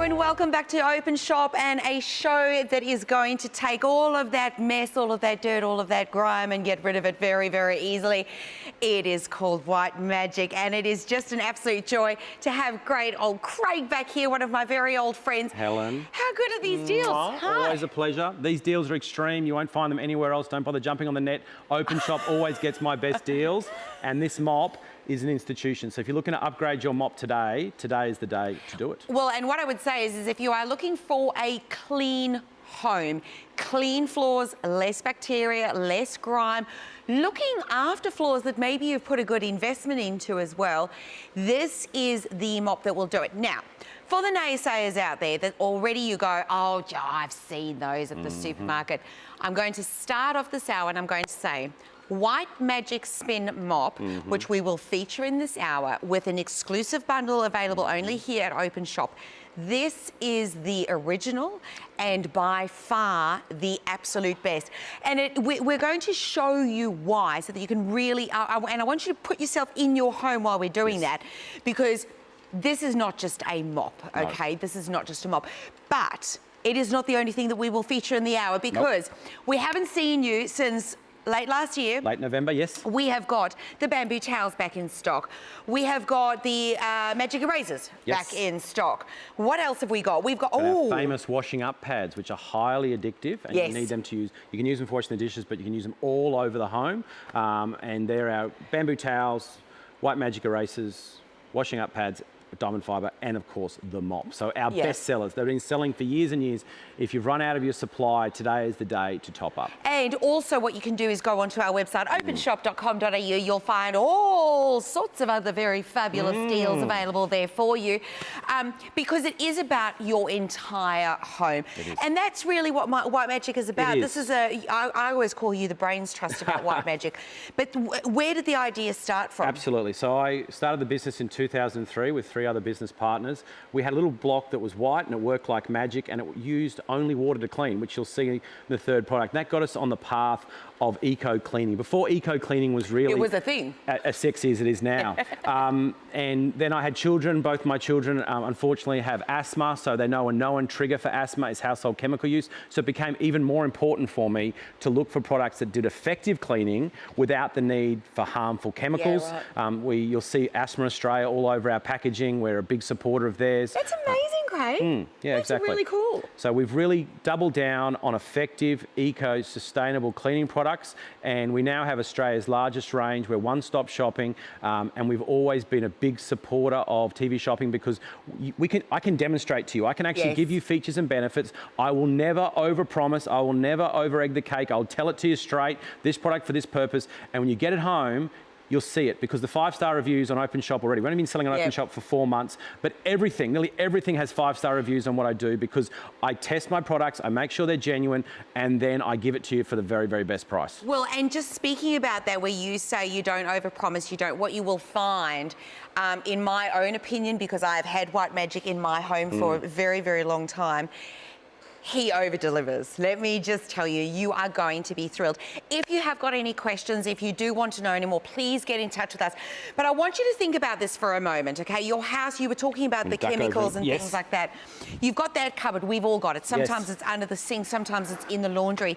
and welcome back to Openshop, and a show that is going to take all of that mess, all of that dirt, all of that grime and get rid of it very, very easily. It is called White Magic, and it is just an absolute joy to have great old Craig back here, one of my very old friends. Helen. How good are these deals? Always a pleasure. These deals are extreme. You won't find them anywhere else. Don't bother jumping on the net. Openshop always gets my best deals, and this mop is an institution. So if you're looking to upgrade your mop today, today is the day to do it. Well, and what I would say is if you are looking for a clean home, clean floors, less bacteria, less grime, looking after floors that maybe you've put a good investment into as well, this is the mop that will do it. Now, for the naysayers out there that already you go, oh, I've seen those at the supermarket, I'm going to start off this hour and I'm going to say, White Magic Spin Mop, which we will feature in this hour with an exclusive bundle available only here at Openshop. This is the original and by far the absolute best. And we're going to show you why so that you can really, and I want you to put yourself in your home while we're doing that, because this is not just a mop, okay? No. This is not just a mop. But it is not the only thing that we will feature in the hour, because we haven't seen you since late last year. Late November, yes. We have got the bamboo towels back in stock. We have got the magic erasers back in stock. What else have we got? We've got our famous washing up pads, which are highly addictive, and you need them to use. You can use them for washing the dishes, but you can use them all over the home. And they're our bamboo towels, white magic erasers, washing up pads, diamond fibre, and of course the mop. So our best sellers, they've been selling for years and years. If you've run out of your supply, today is the day to top up. And also what you can do is go onto our website, openshop.com.au. You'll find all sorts of other very fabulous deals available there for you, because it is about your entire home. And that's really what White Magic is about. This is I always call you the brains trust about White Magic. But where did the idea start from? Absolutely. So I started the business in 2003 with 3 other business partners. We had a little block that was white and it worked like magic, and it used only water to clean, which you'll see in the third product. That got us on the path of eco-cleaning. Before eco-cleaning was really... It was a thing. As sexy as it is now. And then I had children. Both my children, unfortunately, have asthma, so they know a known trigger for asthma is household chemical use. So it became even more important for me to look for products that did effective cleaning without the need for harmful chemicals. You'll see Asthma Australia all over our packaging. We're a big supporter of theirs. That's amazing, Craig. Yeah, That's exactly. really cool. So we've really doubled down on effective, eco-sustainable cleaning products, and we now have Australia's largest range. We're one-stop shopping, and we've always been a big supporter of TV shopping, because I can demonstrate to you. I can actually give you features and benefits. I will never overpromise. I will never over-egg the cake. I'll tell it to you straight, this product for this purpose, and when you get it home, you'll see it, because the 5-star reviews on Openshop already. We've only been selling on Openshop for 4 months, but everything, nearly everything has 5-star reviews on what I do, because I test my products, I make sure they're genuine, and then I give it to you for the very, very best price. Well, and just speaking about that, where you say you don't overpromise, what you will find, in my own opinion, because I've had White Magic in my home for a very, very long time, he over-delivers. Let me just tell you, you are going to be thrilled. If you have got any questions, if you do want to know any more, please get in touch with us. But I want you to think about this for a moment, okay? Your house, you were talking about the chemicals and things like that. You've got that cupboard, we've all got it. Sometimes it's under the sink, sometimes it's in the laundry.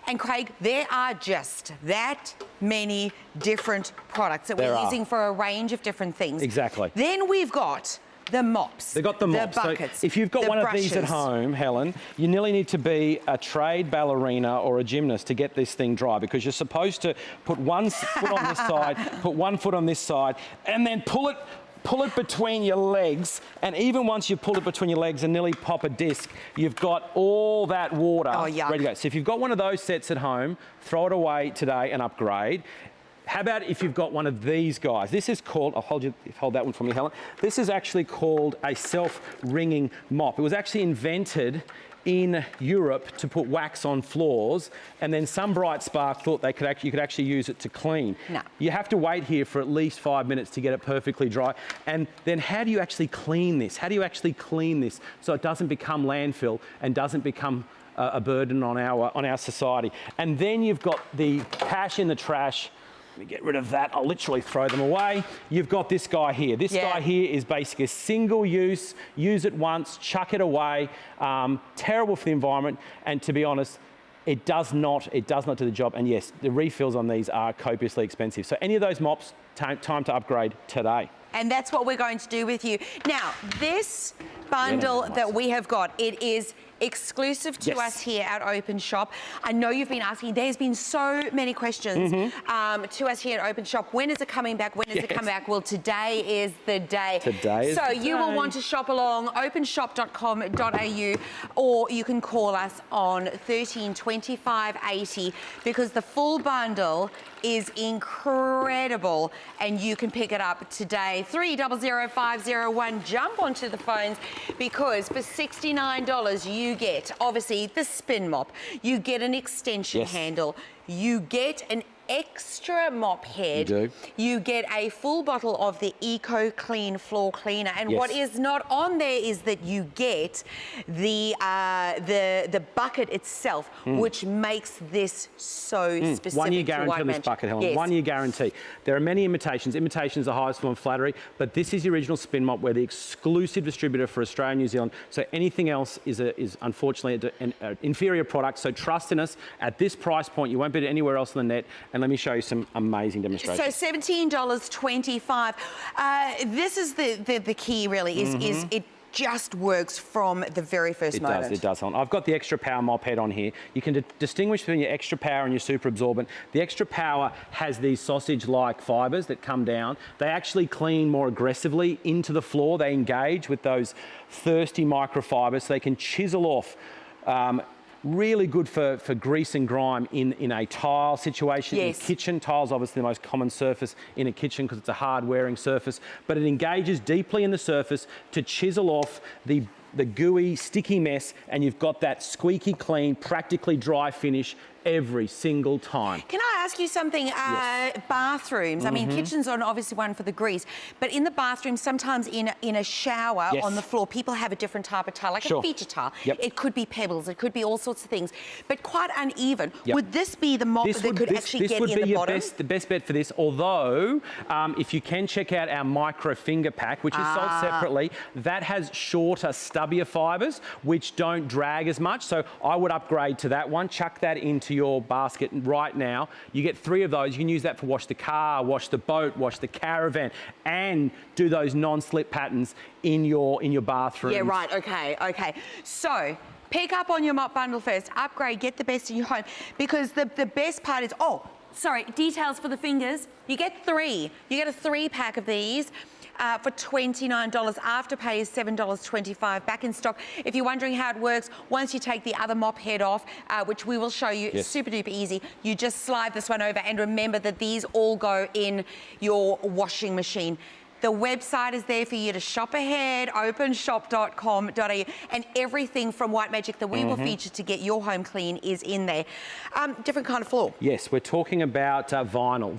And Craig, there are just that many different products that we're using for a range of different things. Exactly. Then we've got the mops. They've got the mops. The buckets. So if you've got one of these at home, Helen, you nearly need to be a trade ballerina or a gymnast to get this thing dry, because you're supposed to put one foot on this side, put one foot on this side, and then pull it between your legs, and even once you pull it between your legs and nearly pop a disc, you've got all that water ready to go. So if you've got one of those sets at home, throw it away today and upgrade. How about if you've got one of these guys? This is called, I'll hold that one for me, Helen. This is actually called a self-wringing mop. It was actually invented in Europe to put wax on floors, and then some bright spark thought you could actually use it to clean. No. You have to wait here for at least 5 minutes to get it perfectly dry. And then how do you actually clean this? How do you actually clean this so it doesn't become landfill and doesn't become a burden on our society? And then you've got the cash in the trash Let me get rid of that. I'll literally throw them away. You've got this guy here. This guy here is basically a single use it once, chuck it away. Terrible for the environment, and to be honest, it does not do the job. And yes, the refills on these are copiously expensive. So any of those mops, time to upgrade today. And that's what we're going to do with you. Now, this bundle that we have got, it is exclusive to us here at Openshop. I know you've been asking, there's been so many questions to us here at Openshop. When is it coming back? When is it coming back? Well, today is the day. So you will want to shop along, openshop.com.au, or you can call us on 13 25 80, because the full bundle is incredible and you can pick it up today. 300501. Jump onto the phones, because for $69 you get obviously the spin mop, you get an extension handle, you get an extra mop head, you get a full bottle of the Eco Clean floor cleaner, and what is not on there is that you get the bucket itself, which makes this so specific. 1 year guarantee on this bucket, Helen. 1 year guarantee. There are many imitations. Imitations are the highest form of flattery, but this is the original spin mop. We're the exclusive distributor for Australia and New Zealand. So anything else is unfortunately an inferior product. So trust in us. At this price point, you won't get it anywhere else on the net. And let me show you some amazing demonstrations. So $17.25. This is the key, really, is it just works from the very first moment. It does. I've got the extra power mop head on here. You can distinguish between your extra power and your super absorbent. The extra power has these sausage-like fibres that come down. They actually clean more aggressively into the floor. They engage with those thirsty microfibres, so they can chisel off. Really good for grease and grime in a tile situation. In a kitchen, tile's obviously the most common surface in a kitchen because it's a hard wearing surface, but it engages deeply in the surface to chisel off the gooey, sticky mess, and you've got that squeaky clean, practically dry finish every single time. Can I ask you something? Bathrooms, I mean, kitchens are obviously one for the grease, but in the bathroom, sometimes in a shower on the floor, people have a different type of tile, like a feature tile. It could be pebbles, it could be all sorts of things, but quite uneven. Would this be the mop that could actually get in the bottom? The best bet for this, although if you can check out our micro finger pack, which is sold separately, that has shorter, stubbier fibres, which don't drag as much, so I would upgrade to that one. Chuck that into your basket right now. You get 3 of those. You can use that for wash the car, wash the boat, wash the caravan, and do those non-slip patterns in your bathroom. Yeah, right. Okay. So pick up on your mop bundle first. Upgrade. Get the best in your home, because the best part is details for the fingers. You get 3. You get a 3-pack of these. For $29. Afterpay is $7.25. Back in stock. If you're wondering how it works, once you take the other mop head off, which we will show you, super duper easy, you just slide this one over, and remember that these all go in your washing machine. The website is there for you to shop ahead, openshop.com.au, and everything from White Magic that we will feature to get your home clean is in there. Different kind of floor. Yes, we're talking about vinyl.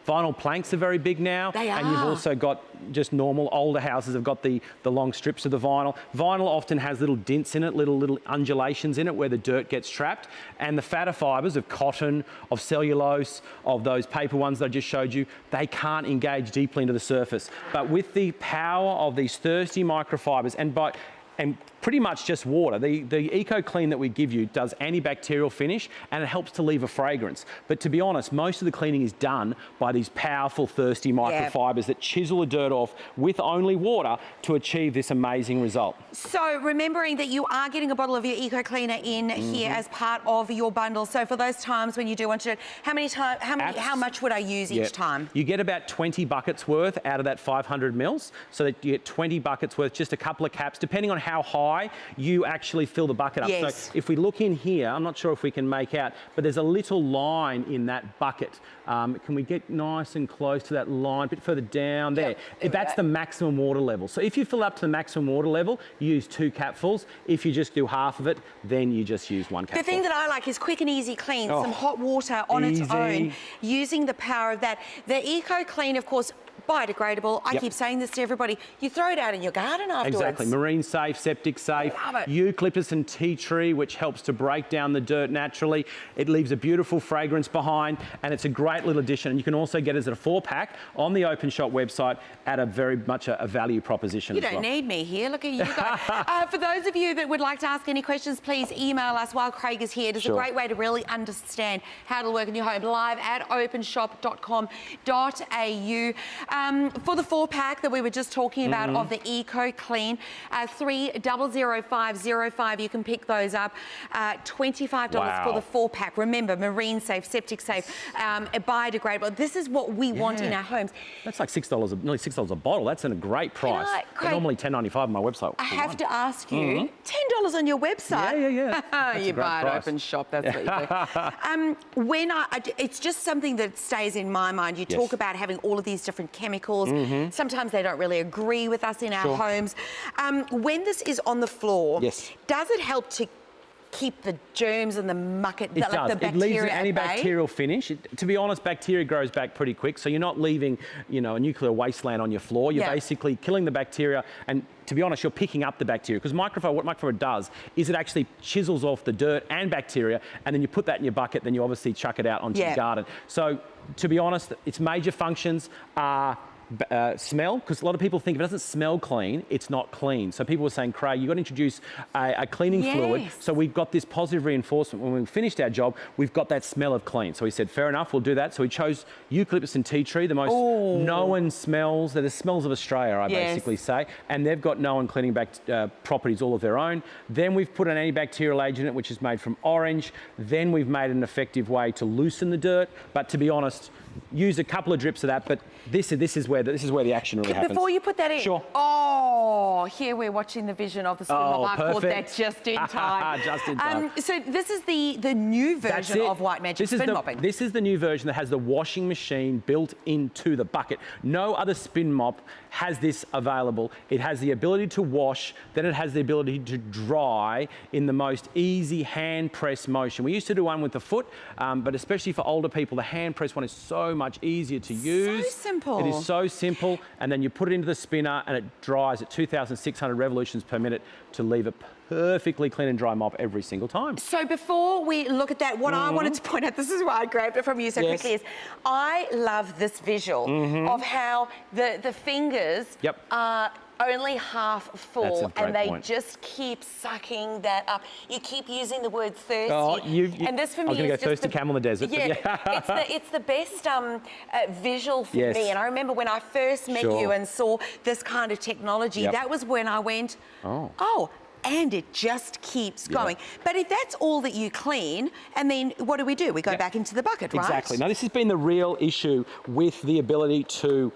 Vinyl planks are very big now. They are. And you've also got just normal older houses have got the long strips of the vinyl. Vinyl often has little dints in it, little undulations in it where the dirt gets trapped. And the fatter fibres of cotton, of cellulose, of those paper ones that I just showed you, they can't engage deeply into the surface. But with the power of these thirsty microfibers and pretty much just water. The Eco Clean that we give you does antibacterial finish, and it helps to leave a fragrance. But to be honest, most of the cleaning is done by these powerful, thirsty microfibers that chisel the dirt off with only water to achieve this amazing result. So remembering that you are getting a bottle of your Eco Cleaner in here as part of your bundle. So for those times when you do want to do it, how much would I use each time? You get about 20 buckets worth out of that 500 mils. So that you get 20 buckets worth, just a couple of caps, depending on how high you actually fill the bucket up. So if we look in here, I'm not sure if we can make out, but there's a little line in that bucket. Can we get nice and close to that line, a bit further down there? That's the maximum water level. So if you fill up to the maximum water level, you use 2 capfuls. If you just do half of it, then you just use 1 capful. The thing that I like is quick and easy clean, some hot water on its own, using the power of that. The Eco Clean, of course, biodegradable. I Yep. keep saying this to everybody. You throw it out in your garden afterwards. Exactly. Marine safe, septic safe. Love it. Eucalyptus and tea tree, which helps to break down the dirt naturally. It leaves a beautiful fragrance behind, and it's a great little addition. And you can also get it as a 4-pack on the Openshop website at a very much a value proposition. You don't need me here. Look at you guys. For those of you that would like to ask any questions, please email us while Craig is here. It's a great way to really understand how it'll work in your home. Live at openshop.com.au. For the 4-pack that we were just talking about of the Eco Clean, 300505, you can pick those up. $25 for the 4-pack. Remember, marine safe, septic safe, biodegradable. This is what we want in our homes. That's like $6, nearly $6 a bottle. That's a great price. Craig, normally $10.95 on my website. I have to ask you, $10 on your website? Yeah. You buy at Openshop, that's what you do. It's just something that stays in my mind. You talk about having all of these different chemicals. Sometimes they don't really agree with us in our homes. When this is on the floor, does it help to keep the germs and the muck, it does. The bacteria it leaves an at bay? antibacterial finish. To be honest, bacteria grows back pretty quick, so you're not leaving, a nuclear wasteland on your floor. You're basically killing the bacteria, and to be honest, you're picking up the bacteria, because what microfiber does is it actually chisels off the dirt and bacteria, and then you put that in your bucket, then you obviously chuck it out onto your garden. So, to be honest, its major functions are smell, because a lot of people think if it doesn't smell clean, it's not clean. So people were saying, Craig, you've got to introduce a cleaning fluid. So we've got this positive reinforcement. When we finished our job, we've got that smell of clean. So he said, fair enough, we'll do that. So he chose eucalyptus and tea tree, the most known smells. They're the smells of Australia, I basically say. And they've got known cleaning properties all of their own. Then we've put an antibacterial agent in it, which is made from orange. Then we've made an effective way to loosen the dirt. But to be honest, use a couple of drips of that, but this is where the action really happens. Before you put that in, here we're watching the vision of the spin mop. I caught that just in time. Just in time. So this is the new version of White Magic spin mopping. This is the new version that has the washing machine built into the bucket. No other spin mop has this available. It has the ability to wash, then it has the ability to dry in the most easy hand press motion. We used to do one with the foot, but especially for older people, the hand press one is so much easier to use. So simple. It is so simple, and then you put it into the spinner and it dries at 2,600 revolutions per minute to leave a perfectly clean and dry mop every single time. So before we look at that, what I wanted to point out, this is why I grabbed it from you so quickly, is I love this visual of how the fingers are only half full and they just keep sucking that up. You keep using the word thirsty. And this for me is just thirsty camel in the desert. It's the best visual for me. And I remember when I first met you and saw this kind of technology, that was when I went, and it just keeps going. But if that's all that you clean, and then what do? We go back into the bucket, right? Exactly. Now, this has been the real issue with the ability to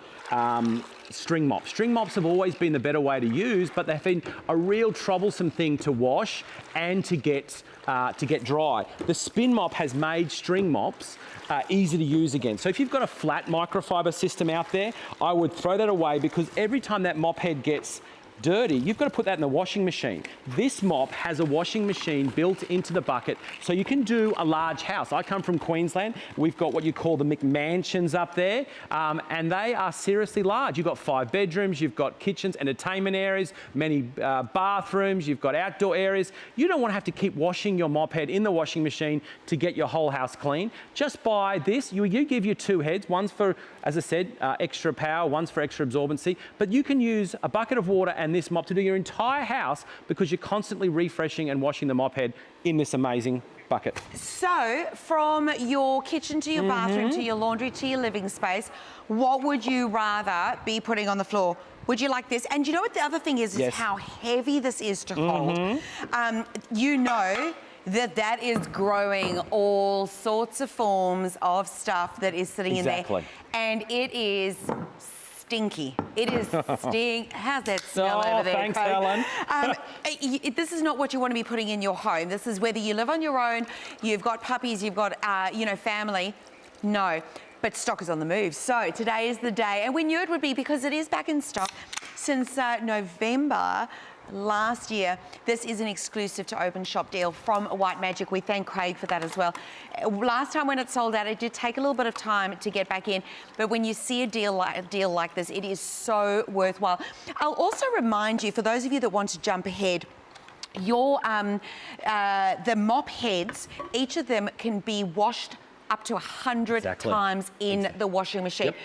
string mops. String mops have always been the better way to use, but they've been a real troublesome thing to wash and to get dry. The spin mop has made string mops easy to use again. So if you've got a flat microfiber system out there, I would throw that away, because every time that mop head gets dirty, you've got to put that in the washing machine. This mop has a washing machine built into the bucket, so you can do a large house. I come from Queensland. We've got what you call the McMansions up there, and they are seriously large. You've got 5 bedrooms, you've got kitchens, entertainment areas, many bathrooms, you've got outdoor areas. You don't want to have to keep washing your mop head in the washing machine to get your whole house clean. Just buy this. You give you 2 heads, one's for, as I said, extra power, one's for extra absorbency, but you can use a bucket of water and this mop to do your entire house, because you're constantly refreshing and washing the mop head in this amazing bucket. So from your kitchen to your bathroom to your laundry to your living space, what would you rather be putting on the floor? Would you like this? And you know what the other thing is how heavy this is to hold. You know that is growing all sorts of forms of stuff that is sitting in there. And it is stinky. It is How's that smell over there? Thanks, Helen. This is not what you want to be putting in your home. This is whether you live on your own, you've got puppies, you've got, family. No, but stock is on the move. So today is the day, and we knew it would be because it is back in stock since November last year. This is an exclusive to Openshop deal from White Magic. We thank Craig for that as well. Last time when it sold out, it did take a little bit of time to get back in, but when you see a deal like this, it is so worthwhile. I'll also remind you, for those of you that want to jump ahead, your the mop heads, each of them can be washed up to 100 times in the washing machine. Yep.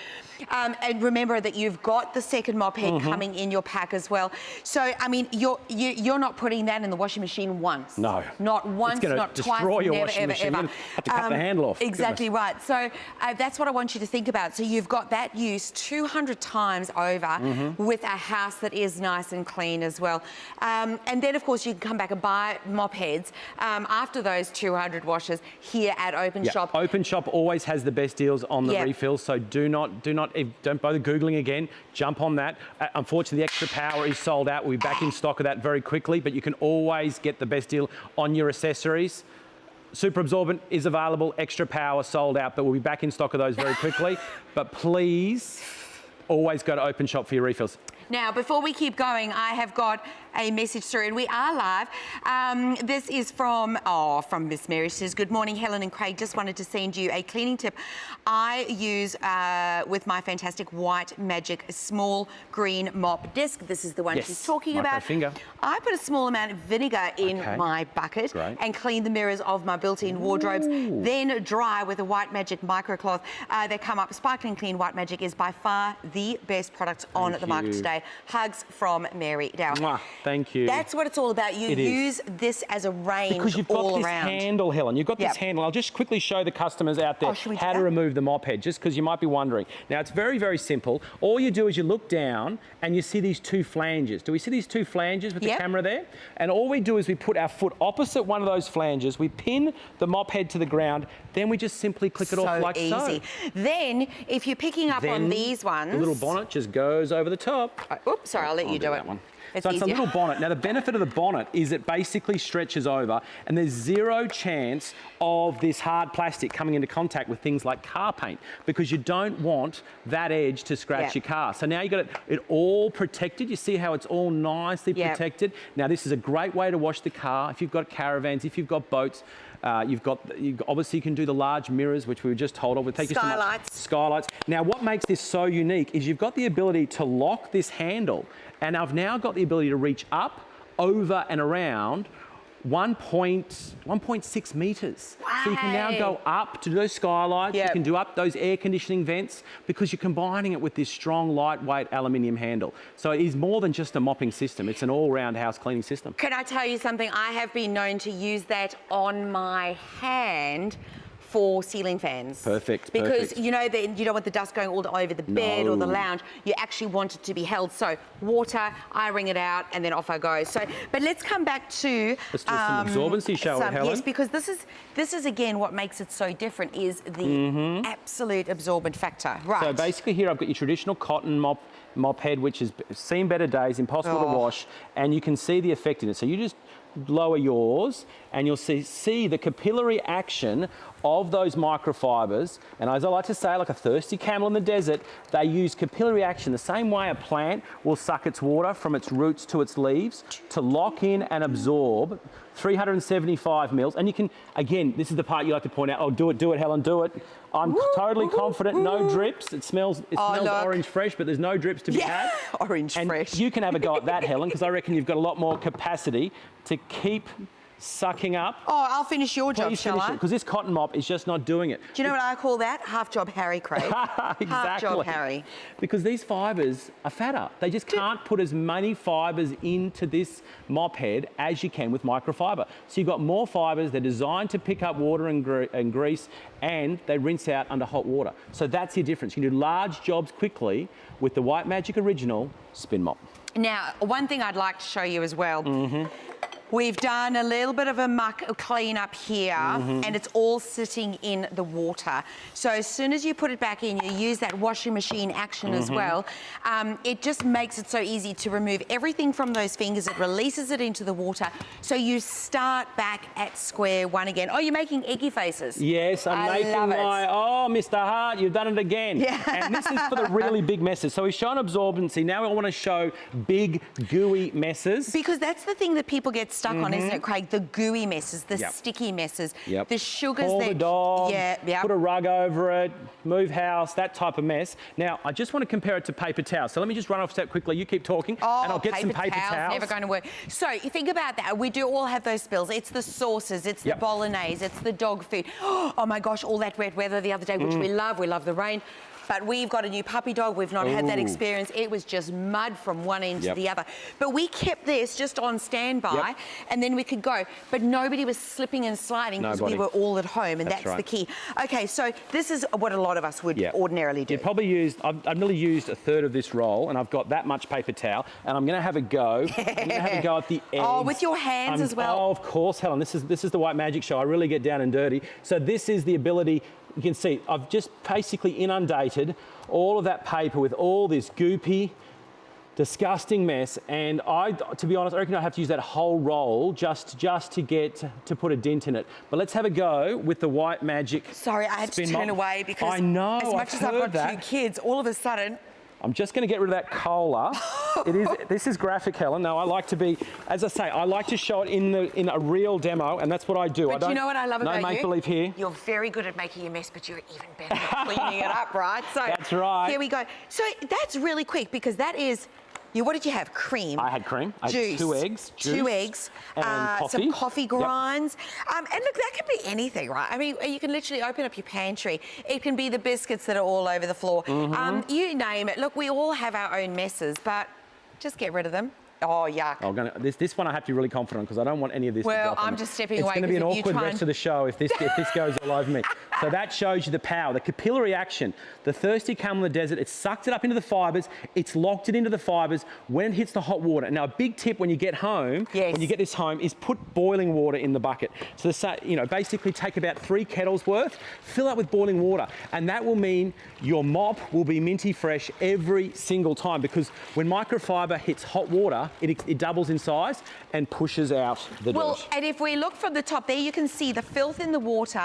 And remember that you've got the second mop head coming in your pack as well. So, I mean, you're not putting that in the washing machine once. No. Not once, not twice, destroy your never, washing ever, machine. ever. You have to cut the handle off. Exactly right. So that's what I want you to think about. So you've got that use 200 times over with a house that is nice and clean as well. And then, of course, you can come back and buy mop heads after those 200 washes here at Openshop. Yeah. Openshop always has the best deals on the refills, so don't bother Googling again. Jump on that. Unfortunately, the extra power is sold out. We'll be back in stock of that very quickly, but you can always get the best deal on your accessories. Super absorbent is available. Extra power sold out, but we'll be back in stock of those very quickly. But please, always go to Openshop for your refills. Now, before we keep going, I have got a message through, and we are live. This is from Miss Mary. She says, good morning, Helen and Craig. Just wanted to send you a cleaning tip I use with my fantastic White Magic small green mop disc. This is the one she's talking about. Finger. I put a small amount of vinegar in my bucket and clean the mirrors of my built-in wardrobes, then dry with a White Magic microcloth. They come up sparkling clean. White Magic is by far the best product on the market today. Hugs from Mary Dow. Mwah, thank you. That's what it's all about. You use this as a range because you've got this around. handle, Helen. You've got this handle. I'll just quickly show the customers out there how to remove the mop head, just because you might be wondering. Now, it's very, very simple. All you do is you look down and you see these two flanges. Do we see these two flanges with the camera there? And all we do is we put our foot opposite one of those flanges, we pin the mop head to the ground, then we just simply click it off like so. Then, if you're picking up on these ones... the little bonnet just goes over the top. Oops, sorry, I'll let you do it. So it's a little bonnet. Now, the benefit of the bonnet is it basically stretches over and there's zero chance of this hard plastic coming into contact with things like car paint because you don't want that edge to scratch your car. So now you've got it all protected. You see how it's all nicely protected? Now, this is a great way to wash the car. If you've got caravans, if you've got boats, obviously you can do the large mirrors, which we were just told of. We'll take Skylights. Skylights. Now, what makes this so unique is you've got the ability to lock this handle, and I've now got the ability to reach up, over and around 1.6 metres. Wow. So you can now go up to those skylights, you can do up those air conditioning vents because you're combining it with this strong, lightweight aluminium handle. So it is more than just a mopping system, it's an all-round house cleaning system. Can I tell you something? I have been known to use that on my hand for ceiling fans. Perfect. Because you know you don't want the dust going all over the bed or the lounge. You actually want it to be held. So water, I wring it out, and then off I go. So, but let's come back to let's do some absorbency, shall we, Helen? Yes, because this is again what makes it so different is the absolute absorbent factor. Right. So basically here I've got your traditional cotton mop head, which has seen better days, impossible to wash, and you can see the effectiveness. So you just lower yours and you'll see the capillary action of those microfibers. And as I like to say, like a thirsty camel in the desert, they use capillary action the same way a plant will suck its water from its roots to its leaves to lock in and absorb 375 mils. And you can, again, this is the part you like to point out. Oh, do it, Helen, do it. I'm totally confident, no drips. It smells orange fresh, but there's no drips to be had. Orange fresh. You can have a go at that, Helen, because I reckon you've got a lot more capacity to keep sucking up. Oh, I'll finish your job, shall I? Because this cotton mop is just not doing it. Do you know what I call that? Half job Harry, Craig. Exactly. Half job Harry. Because these fibres are fatter. They just can't put as many fibres into this mop head as you can with microfiber. So you've got more fibres, they're designed to pick up water and grease, and they rinse out under hot water. So that's your difference. You can do large jobs quickly with the White Magic Original Spin Mop. Now, one thing I'd like to show you as well. We've done a little bit of a muck clean up here, and it's all sitting in the water. So as soon as you put it back in, you use that washing machine action as well. It just makes it so easy to remove everything from those fingers. It releases it into the water. So you start back at square one again. Oh, you're making eggy faces. Yes, I'm making my, oh, Mr. Hart, you've done it again. Yeah. And this is for the really big messes. So we've shown absorbency. Now we want to show big, gooey messes. Because that's the thing that people get stuck on, isn't it, Craig? The gooey messes, the sticky messes, the sugars Pour that... the dog, put a rug over it, move house, that type of mess. Now, I just want to compare it to paper towels. So let me just run off step quickly. You keep talking, and I'll get some paper towels. Never going to work. So you think about that. We do all have those spills. It's the sauces, it's the bolognese, it's the dog food. Oh my gosh, all that wet weather the other day, which we love. We love the rain. But we've got a new puppy dog. We've not had that experience. It was just mud from one end to the other. But we kept this just on standby, and then we could go. But nobody was slipping and sliding because we were all at home, and that's the key. Okay, so this is what a lot of us would ordinarily do. You probably used, I've nearly used a third of this roll, and I've got that much paper towel, and I'm going to have a go. I'm going to have a go at the eggs. Oh, with your hands as well. Oh, of course, Helen. This is the White Magic Show. I really get down and dirty. So this is the ability. You can see I've just basically inundated all of that paper with all this goopy, disgusting mess, and to be honest, I reckon I have to use that whole roll just to get to put a dent in it. But let's have a go with the White Magic. Sorry, I had to turn away because I know, as much as I've got 2 kids, all of a sudden. I'm just going to get rid of that cola. This is graphic, Helen. No, I like to be, as I say, I like to show it in a real demo, and that's what I do. But you know what I love about you? No make-believe here. You're very good at making a mess, but you're even better at cleaning it up, right? So that's right. Here we go. So that's really quick because that is... what did you have? Cream. I had cream. I had 2 eggs. Juice, 2 eggs. And coffee. Some coffee grinds. And look, that can be anything, right? I mean, you can literally open up your pantry. It can be the biscuits that are all over the floor. You name it. Look, we all have our own messes, but just get rid of them. Oh, yuck. This one I have to be really confident on because I don't want any of this to drop I'm just stepping away. It's going to be an awkward rest of the show if this goes all over me. So that shows you the power, the capillary action. The thirsty camel in the desert, it sucked it up into the fibres, it's locked it into the fibres when it hits the hot water. Now, a big tip when you get home, when you get this home, is put boiling water in the bucket. So, basically take about 3 kettles worth, fill up with boiling water, and that will mean your mop will be minty fresh every single time because when microfiber hits hot water, it doubles in size and pushes out the dirt. Well, and if we look from the top there, you can see the filth in the water.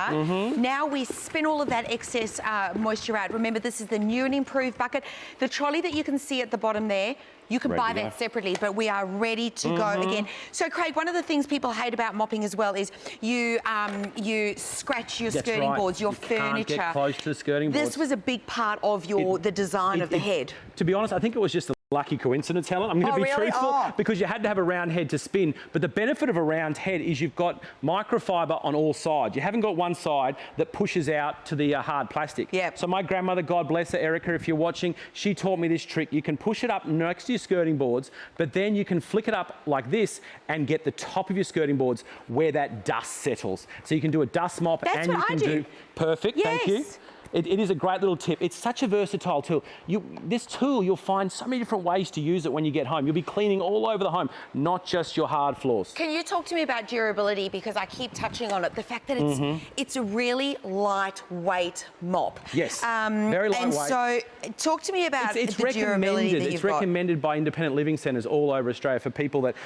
Now we spin all of that excess moisture out. Remember, this is the new and improved bucket. The trolley that you can see at the bottom there, you can buy that separately, but we are ready to go again. So, Craig, one of the things people hate about mopping as well is you scratch your skirting boards, your furniture. Can't get close to the skirting boards. This was a big part of the design of the head. To be honest, I think it was just a lucky coincidence, Helen. I'm going to be truthful because you had to have a round head to spin. But the benefit of a round head is you've got microfiber on all sides. You haven't got one side that pushes out to the hard plastic. So my grandmother, God bless her, Erica, if you're watching, she taught me this trick. You can push it up next to your skirting boards, but then you can flick it up like this and get the top of your skirting boards where that dust settles. So you can do a dust mop and you can do... Perfect, thank you. It is a great little tip. It's such a versatile tool. This tool, you'll find so many different ways to use it when you get home. You'll be cleaning all over the home, not just your hard floors. Can you talk to me about durability? Because I keep touching on it. The fact that it's a really lightweight mop. Yes, very lightweight. And so talk to me about the durability that you've got. It's recommended by independent living centres all over Australia for people that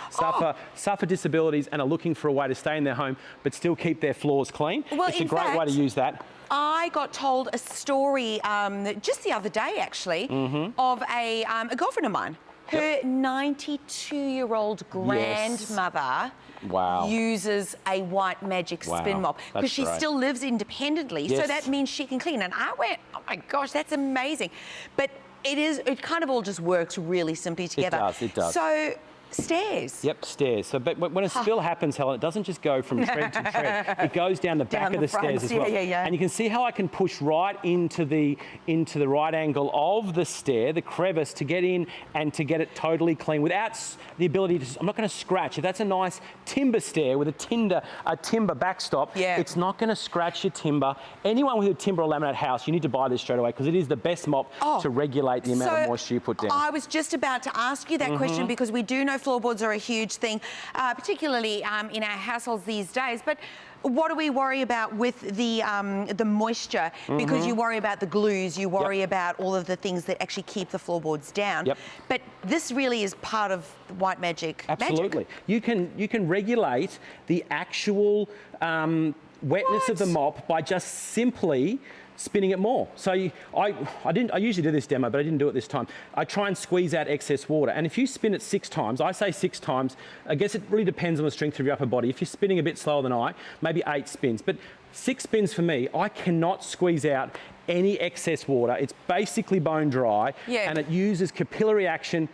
suffer disabilities and are looking for a way to stay in their home but still keep their floors clean. Well, it's a great way to use that. I got told a story just the other day, actually, of a girlfriend of mine. Her 92-year-old grandmother uses a White Magic spin mop because she still lives independently. So that means she can clean. And I went, oh my gosh, that's amazing. But it kind of all just works really simply together. It does. So stairs. Yep, stairs. So, but when a spill happens, Helen, it doesn't just go from tread to tread. It goes down the back of the stairs as well. And you can see how I can push right into the right angle of the stair, the crevice, to get in and to get it totally clean without the ability to. I'm not going to scratch. If that's a nice timber stair with a timber backstop, it's not going to scratch your timber. Anyone with a timber or laminate house, you need to buy this straight away because it is the best mop to regulate the amount of moisture you put down. I was just about to ask you that question because we do know know floorboards are a huge thing, particularly in our households these days, but what do we worry about with the moisture? Because you worry about the glues, you worry about all of the things that actually keep the floorboards down. But this really is part of white magic. Absolutely. You can regulate the actual wetness of the mop by just simply spinning it more. So I usually do this demo, but I didn't do it this time. I try and squeeze out excess water. And if you spin it 6 times, I say 6 times, I guess it really depends on the strength of your upper body. If you're spinning a bit slower than I, maybe 8 spins. But 6 spins for me, I cannot squeeze out any excess water. It's basically bone dry, and it uses capillary action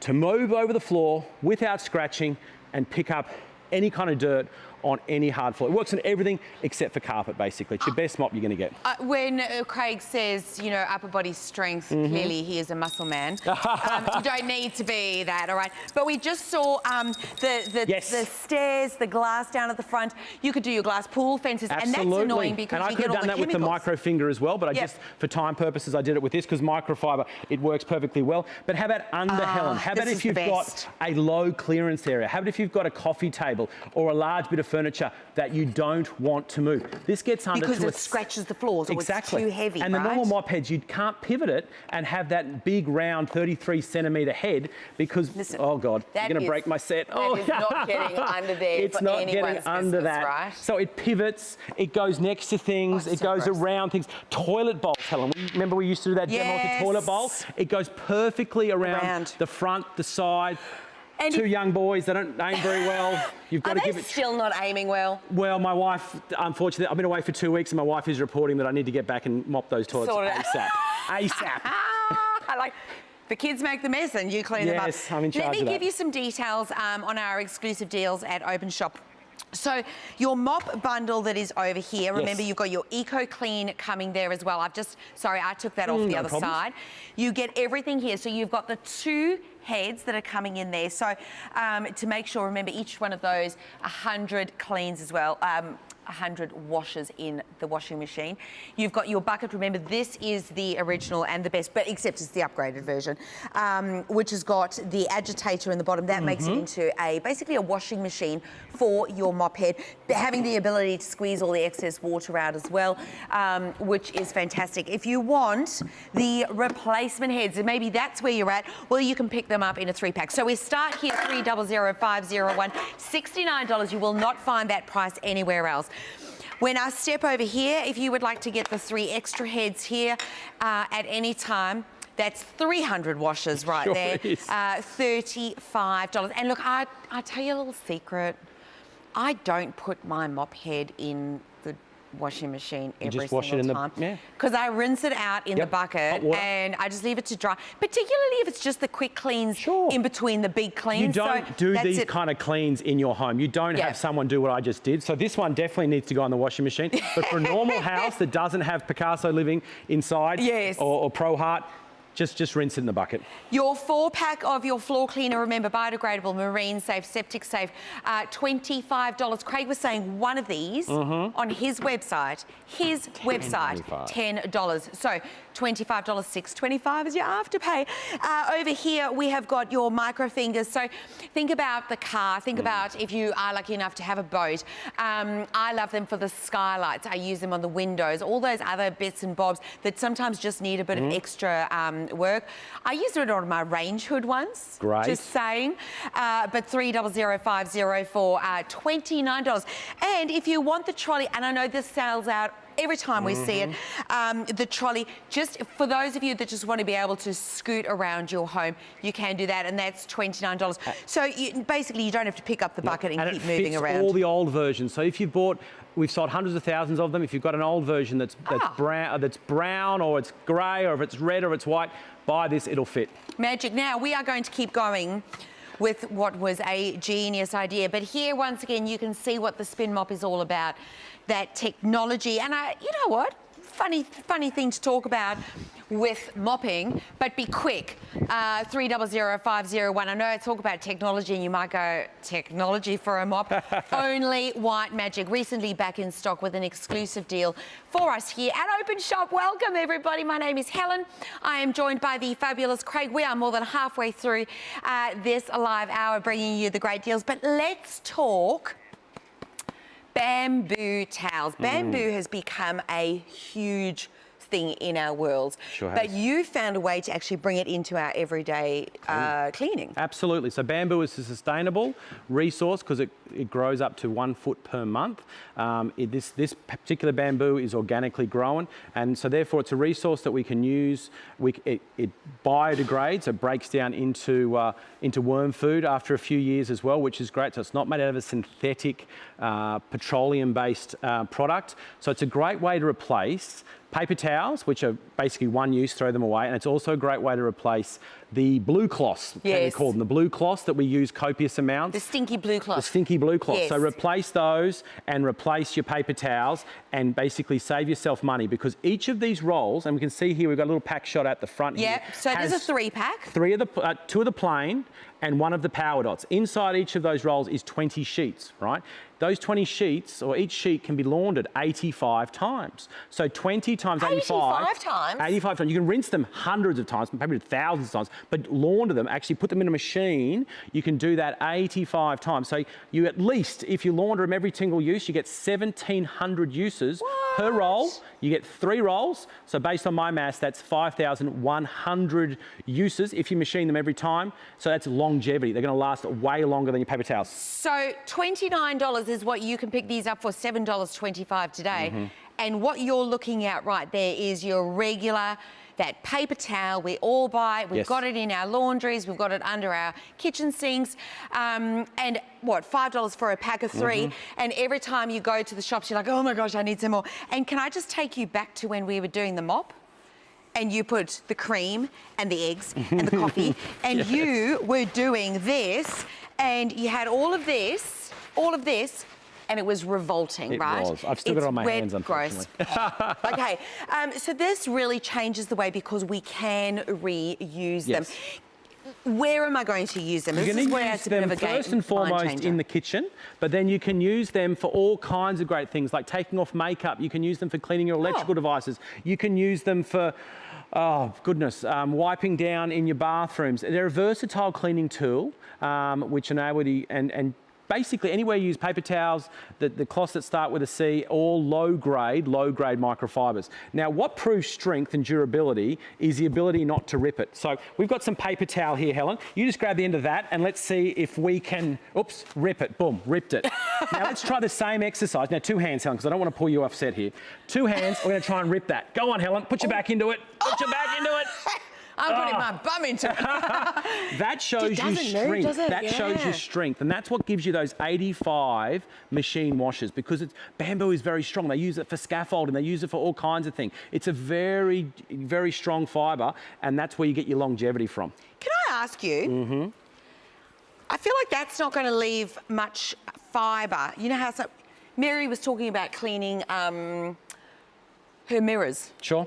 to move over the floor without scratching and pick up any kind of dirt on any hard floor. It works on everything except for carpet, basically. It's your best mop you're going to get. When Craig says, you know, upper body strength, clearly he is a muscle man. You don't need to be that, all right? But we just saw the stairs, the glass down at the front. You could do your glass pool fences, and that's annoying because and you I could get all have done the that with the micro finger as well, but I just, for time purposes, I did it with this because microfiber, it works perfectly well. But how about under, Helen? How about if you've got a low clearance area? How about if you've got a coffee table or a large bit of furniture that you don't want to move? This gets under because it scratches the floors, or it's too heavy, and the normal mop heads, you can't pivot it and have that big round 33 centimetre head because, oh God, you're going to break my set. That is not getting under there. It's not getting under that. Right? So it pivots, it goes next to things, it goes around things. Toilet bowls, Helen. Remember we used to do that demo with the toilet bowl? It goes perfectly around the front, the side. And 2 young boys, they don't aim very well. You've got to give it. Still not aiming well? Well, my wife, unfortunately, I've been away for 2 weeks, and my wife is reporting that I need to get back and mop those toilets ASAP. ASAP. I like. The kids make the mess and you clean them up. Yes, I'm in charge of that. Let me give you some details on our exclusive deals at Openshop. So your mop bundle that is over here, remember you've got your Eco Clean coming there as well. I took that off the other side. You get everything here. So you've got the 2 heads that are coming in there. So to make sure, remember each one of those, 100 cleans as well. 100 washes in the washing machine. You've got your bucket. Remember, this is the original and the best, but except it's the upgraded version, which has got the agitator in the bottom. That makes it into basically a washing machine for your mop head, having the ability to squeeze all the excess water out as well, which is fantastic. If you want the replacement heads, and maybe that's where you're at, well, you can pick them up in a 3-pack. So we start here, $300,501, $69. You will not find that price anywhere else. When I step over here, if you would like to get the 3 extra heads here at any time, that's 300 washes there, $35. And look, I tell you a little secret. I don't put my mop head in the washing machine every single time. Because I rinse it out in the bucket and I just leave it to dry, particularly if it's just the quick cleans in between the big cleans. You don't do these kind of cleans in your home. You don't have someone do what I just did. So this one definitely needs to go on the washing machine. But for a normal house that doesn't have Picasso living inside or Pro Heart, just rinse it in the bucket. Your 4-pack of your floor cleaner, remember, biodegradable, marine safe, septic safe, $25. Craig was saying one of these on his website, $10. So $25, $6.25 is your afterpay. Over here, we have got your micro fingers. So think about the car. Think about if you are lucky enough to have a boat. I love them for the skylights. I use them on the windows. All those other bits and bobs that sometimes just need a bit of extra work. I used it on my range hood once. Great. Just saying. But $300,504 for $29. And if you want the trolley, and I know this sells out every time we see it, the trolley, just for those of you that just want to be able to scoot around your home, you can do that, and that's $29. So basically you don't have to pick up the bucket and keep moving around. All the old versions. So if you bought, we've sold hundreds of thousands of them. If you've got an old version that's brown or it's grey or if it's red or it's white, buy this, it'll fit. Magic. Now we are going to keep going with what was a genius idea, but here once again you can see what the spin mop is all about. That technology, and you know what? funny thing to talk about with mopping, but be quick. 300501. I know I talk about technology and you might go, technology for a mop? Only White Magic, recently back in stock with an exclusive deal for us here at Openshop. Welcome everybody, my name is Helen. I am joined by the fabulous Craig. We are more than halfway through this live hour bringing you the great deals, but let's talk bamboo towels. Bamboo has become a huge thing in our world, Sure has. but you found a way to actually bring it into our everyday cleaning. Absolutely. So bamboo is a sustainable resource because it grows up to 1 foot per month. This particular bamboo is organically grown, and so therefore it's a resource that we can use. It biodegrades, it breaks down into worm food after a few years as well, which is great. So it's not made out of a synthetic petroleum-based product. So it's a great way to replace paper towels, which are basically one use, throw them away, and it's also a great way to replace the blue cloths, Yes. we call them, the blue cloths that we use copious amounts. The stinky blue cloth. The stinky blue cloth. Yes. So replace those and replace your paper towels and basically save yourself money, because each of these rolls, and we can see here we've got a little pack shot at the front here. Yep, so there's a 3-pack. Two of the plain and one of the power dots. Inside each of those rolls is 20 sheets, right? Those 20 sheets, or each sheet, can be laundered 85 times. So 20 times 85. 85 times? 85 times. You can rinse them hundreds of times, maybe thousands of times, but launder them, actually put them in a machine, you can do that 85 times. So you at least, if you launder them every single use, you get 1,700 uses per roll. You get 3 rolls. So based on my maths, that's 5,100 uses if you machine them every time. So that's longevity. They're going to last way longer than your paper towels. So $29 is what you can pick these up for, $7.25 today. And what you're looking at right there is your regular, that paper towel we all buy. We've Yes. got it in our laundries, we've got it under our kitchen sinks. And what, $5 for a pack of 3. And every time you go to the shops, you're like, oh my gosh, I need some more. And can I just take you back to when we were doing the mop? And you put the cream and the eggs and the coffee, and Yes. you were doing this, and you had all of this, and it was revolting, It right? was. I've still got it on my hands, gross. unfortunately. Okay, so this really changes the way, because we can reuse them. Yes. Where am I going to use them? You're This going is to where use it's a bit them of a first and mind foremost changer. in the kitchen, but then you can use them for all kinds of great things, like taking off makeup. You can use them for cleaning your electrical devices. You can use them for, oh goodness, wiping down in your bathrooms. They're a versatile cleaning tool, which enable you, and basically anywhere you use paper towels, the cloths that start with a C, all low grade microfibers. Now, what proves strength and durability is the ability not to rip it. So we've got some paper towel here, Helen. You just grab the end of that and let's see if we can, oops, rip it. Boom, ripped it. Now let's try the same exercise. Now 2 hands, Helen, because I don't want to pull you off set here. 2 hands, we're going to try and rip that. Go on, Helen, put your back into it. Put your back into it. I'm putting my bum into it. That shows you doesn't move, strength. does it? That shows Yeah. you strength, and that's what gives you those 85 machine washes, because bamboo is very strong. They use it for scaffolding. They use it for all kinds of things. It's a very, very strong fibre, and that's where you get your longevity from. Can I ask you? I feel like that's not going to leave much fibre. You know how Mary was talking about cleaning her mirrors. Sure.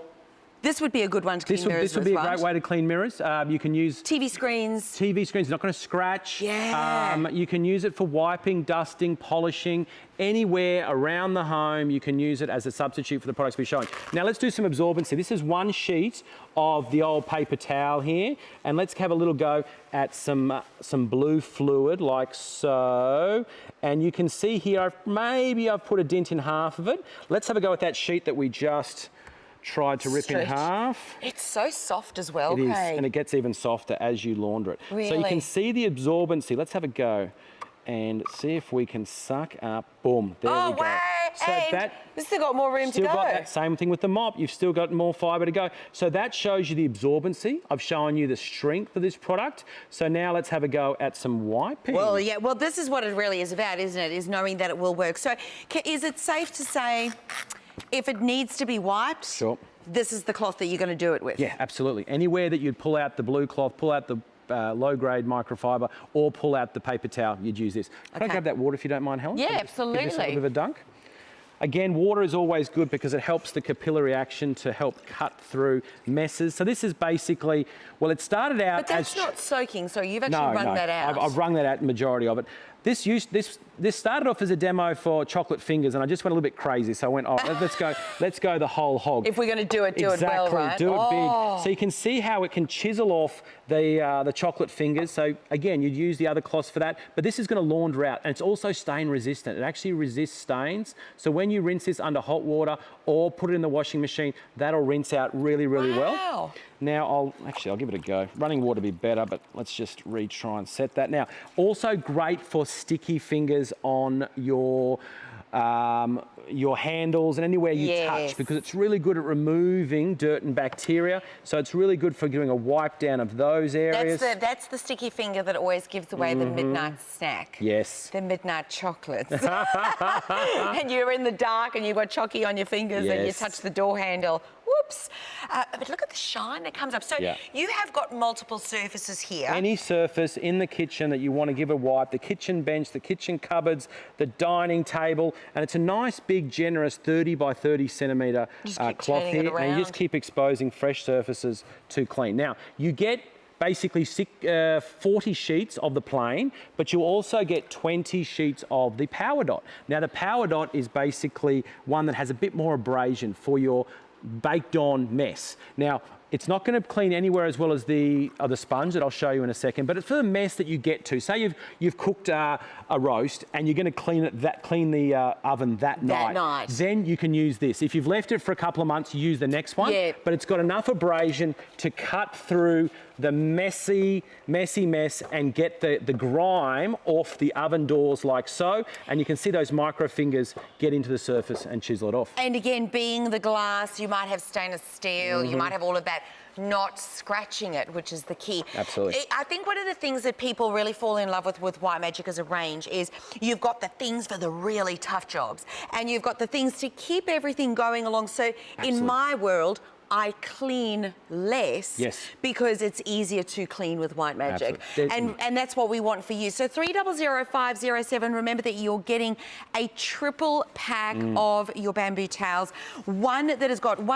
This would be a good one to clean mirrors This would be a with, great right? way to clean mirrors. You can use TV screens. TV screens, not going to scratch. Yeah. You can use it for wiping, dusting, polishing, anywhere around the home. You can use it as a substitute for the products we're showing. Now let's do some absorbency. This is 1 sheet of the old paper towel here, and let's have a little go at some blue fluid like so. And you can see here, maybe I've put a dent in half of it. Let's have a go at that sheet that we just tried to rip in Stretch. half. It's so soft as well, It is, Craig. and it gets even softer as you launder it. So you Really? can see the absorbency. Let's have a go and see if we can suck up. Boom, there we go. Wow. So And that we've still got more room to still go. got that same thing with the mop. You've still got more fibre to go. So that shows you the absorbency. I've shown you the strength of this product. So now let's have a go at some wiping. Well, yeah. Well, this is what it really is about, isn't it? Is knowing that it will work. So, is it safe to say, if it needs to be wiped, Sure. this is the cloth that you're going to do it with? Yeah, absolutely. Anywhere that you'd pull out the blue cloth, pull out the low-grade microfiber, or pull out the paper towel, you'd use this. Can I Okay. grab that water if you don't mind, Helen? Yeah, Just give this a absolutely. little bit of a dunk. Again, water is always good because it helps the capillary action to help cut through messes. So this is basically, well, it started out But that's as... not soaking, so you've actually wrung that out. I've wrung that out, the majority of it. This started off as a demo for chocolate fingers, and I just went a little bit crazy. So I went, oh, let's go the whole hog. If we're going to do it, do it well, right? Do it big. So you can see how it can chisel off the chocolate fingers. So again, you'd use the other cloths for that, but this is going to launder out, and it's also stain resistant. It actually resists stains. So when you rinse this under hot water or put it in the washing machine, that'll rinse out really, really well. Now I'll give it a go. Running water would be better, but let's just retry and set that. Now, also great for sticky fingers on your handles and anywhere you touch, because it's really good at removing dirt and bacteria. So it's really good for doing a wipe down of those areas. That's the sticky finger that always gives away the midnight snack. Yes. The midnight chocolates. And you're in the dark and you've got chocky on your fingers and you touch the door handle. Whoops. But look at the shine that comes up. So you have got multiple surfaces here. Any surface in the kitchen that you want to give a wipe, the kitchen bench, the kitchen cupboards, the dining table, and it's a nice big generous 30 by 30 centimetre cloth here, and you just keep exposing fresh surfaces to clean. Now, you get basically 40 sheets of the plain, but you also get 20 sheets of the Power Dot. Now, the Power Dot is basically one that has a bit more abrasion for your baked on mess. Now, it's not going to clean anywhere as well as the sponge that I'll show you in a second, but it's for the mess that you get to. Say you've cooked a roast and you're going to clean the oven that night. Then you can use this. If you've left it for a couple of months, you use the next one. But it's got enough abrasion to cut through the messy mess and get the grime off the oven doors like so. And you can see those micro fingers get into the surface and chisel it off. And again, being the glass, you might have stainless steel, you might have all of that, not scratching it, which is the key. Absolutely. I think one of the things that people really fall in love with White Magic as a range is you've got the things for the really tough jobs and you've got the things to keep everything going along. So in my world, I clean less because it's easier to clean with White Magic. And that's what we want for you. So 300507, remember that you're getting a triple pack of your bamboo towels. One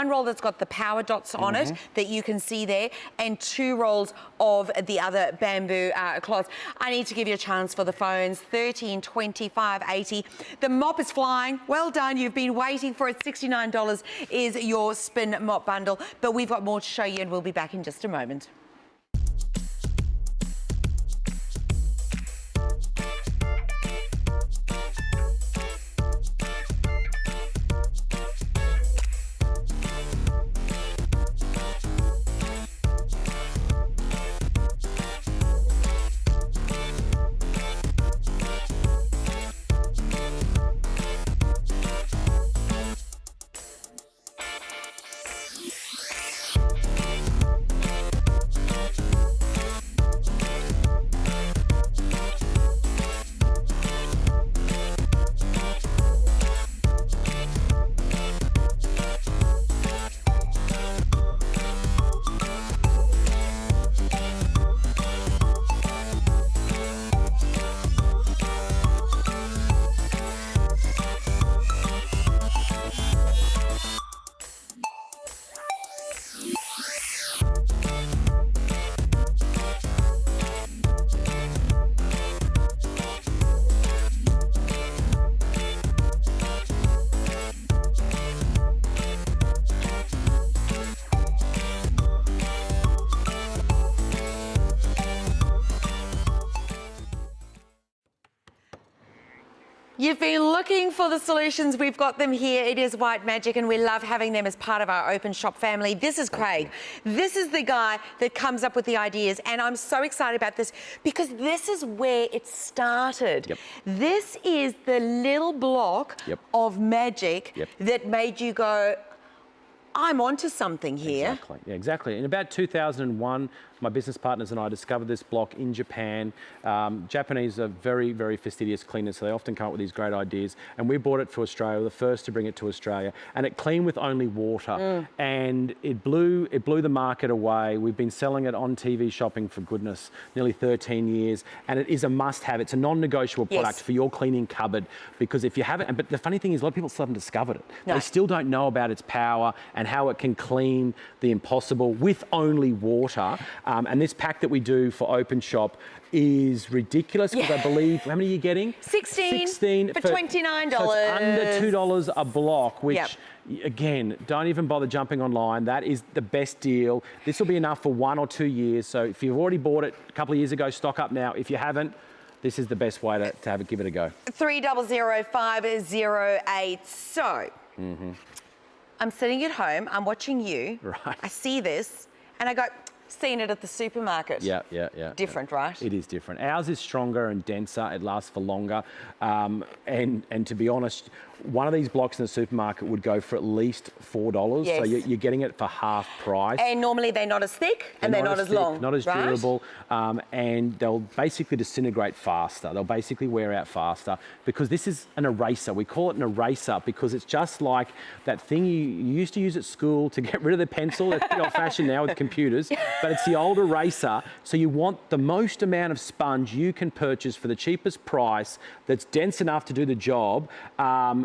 roll that's got the Power Dots on it that you can see there, and 2 rolls of the other bamboo cloths. I need to give you a chance for the phones, 13 25 80. The mop is flying. Well done. You've been waiting for it. $69 is your spin mop bundle. But we've got more to show you and we'll be back in just a moment. You've been looking for the solutions. We've got them here. It is White Magic, and we love having them as part of our Openshop family. This is Craig. This is the guy that comes up with the ideas, and I'm so excited about this because this is where it started. This is the little block of magic that made you go, I'm onto something here. Exactly. Yeah, exactly. In about 2001, My business partners and I discovered this block in Japan. Japanese are very, very fastidious cleaners, so they often come up with these great ideas. And we brought it to Australia, the first to bring it to Australia, and it cleaned with only water. And it blew the market away. We've been selling it on TV shopping for goodness, nearly 13 years, and it is a must-have. It's a non-negotiable product for your cleaning cupboard, because if you haven't, but the funny thing is a lot of people still haven't discovered it. No. They still don't know about its power and how it can clean the impossible with only water. And this pack that we do for Openshop is ridiculous, because I believe, how many are you getting? 16 for $29. So it's under $2 a block, which again, don't even bother jumping online. That is the best deal. This will be enough for 1 or 2 years. So if you've already bought it a couple of years ago, stock up now. If you haven't, this is the best way to have it, give it a go. 300508. So, I'm sitting at home, I'm watching you. Right. I see this, and I go, seen it at the supermarket. Yeah. Different, right? It is different. Ours is stronger and denser. It lasts for longer. And to be honest, one of these blocks in the supermarket would go for at least $4. Yes. So you're getting it for half price. And normally they're not as thick and they're not as long. Not as durable. And they'll basically disintegrate faster. They'll basically wear out faster, because this is an eraser. We call it an eraser because it's just like that thing you used to use at school to get rid of the pencil. It's pretty old-fashioned now with computers, but it's the old eraser. So you want the most amount of sponge you can purchase for the cheapest price that's dense enough to do the job,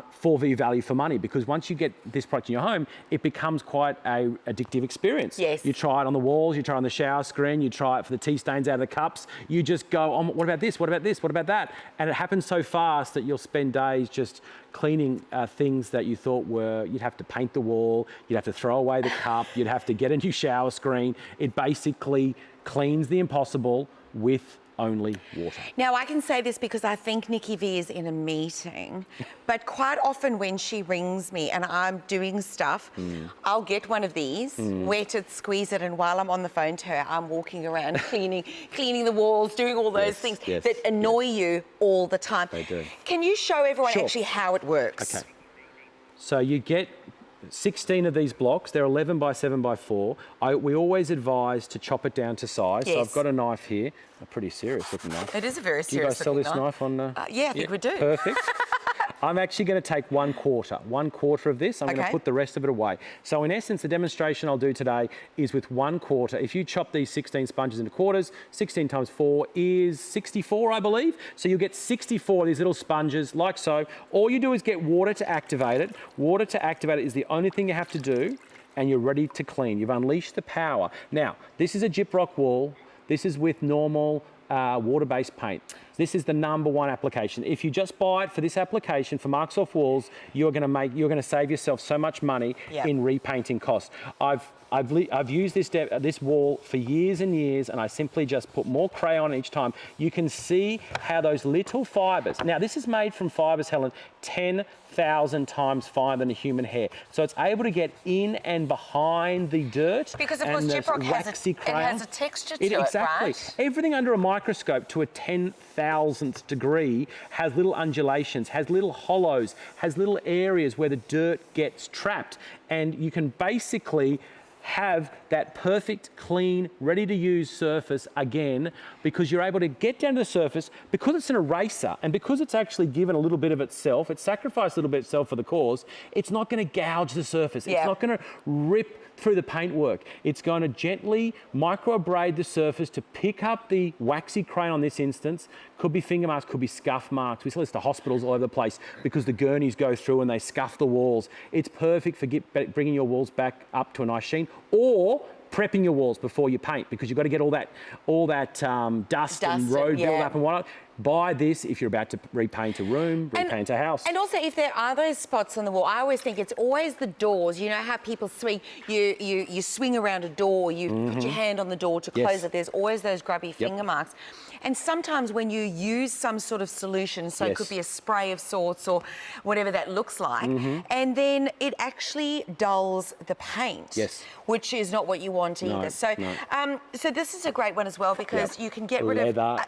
for the value for money, because once you get this product in your home, it becomes quite a addictive experience. Yes. You try it on the walls, you try it on the shower screen, you try it for the tea stains out of the cups, you just go, oh, what about this, what about this, what about that? And it happens so fast that you'll spend days just cleaning things that you thought you'd have to paint the wall, you'd have to throw away the cup, you'd have to get a new shower screen. It basically cleans the impossible with only water. Now, I can say this because I think Nikki V is in a meeting, but quite often when she rings me and I'm doing stuff, I'll get one of these, wet it, squeeze it, and while I'm on the phone to her, I'm walking around cleaning the walls, doing all those things that annoy you all the time. They do. Can you show everyone actually how it works? Okay. So you get 16 of these blocks. They're 11 by 7 by 4. We always advise to chop it down to size. Yes. So I've got a knife here, a pretty serious looking knife. It is a very serious. Do you guys sell this knife on? Yeah, I think we do. Perfect. I'm actually going to take 1/4 of this. I'm going to put the rest of it away. So in essence, the demonstration I'll do today is with 1/4. If you chop these 16 sponges into quarters, 16 times 4 is 64, I believe. So you'll get 64 of these little sponges like so. All you do is get water to activate it. Water to activate it is the only thing you have to do, and you're ready to clean. You've unleashed the power. Now, this is a Gyprock wall. This is with normal water-based paint. This is the #1 application. If you just buy it for this application for Marks Off Walls, you're going to save yourself so much money in repainting costs. I've used this wall for years and years, and I simply just put more crayon each time. You can see how those little fibres. Now this is made from fibres, Helen, 10,000 times finer than a human hair. So it's able to get in and behind the dirt. Because of course Gyprock has a texture to it, exactly. right? Everything under a microscope to a 10,000th degree has little undulations, has little hollows, has little areas where the dirt gets trapped. And you can basically have that perfect, clean, ready-to-use surface again, because you're able to get down to the surface, because it's an eraser and because it's actually given a little bit of itself, it's sacrificed a little bit of itself for the cause, it's not going to gouge the surface. It's not going to rip through the paintwork. It's going to gently micro-abrade the surface to pick up the waxy crayon on this instance. Could be finger marks, could be scuff marks. We sell this to hospitals all over the place because the gurneys go through and they scuff the walls. It's perfect for bringing your walls back up to a nice sheen, or prepping your walls before you paint, because you've got to get all that dust and road build up and whatnot. Buy this if you're about to repaint a room, repaint a house. And also, if there are those spots on the wall, I always think it's always the doors. You know how people swing, you swing around a door, you put your hand on the door to close it. There's always those grubby finger marks. And sometimes when you use some sort of solution, so it could be a spray of sorts or whatever that looks like, and then it actually dulls the paint, which is not what you want either. So, so this is a great one as well because you can get rid of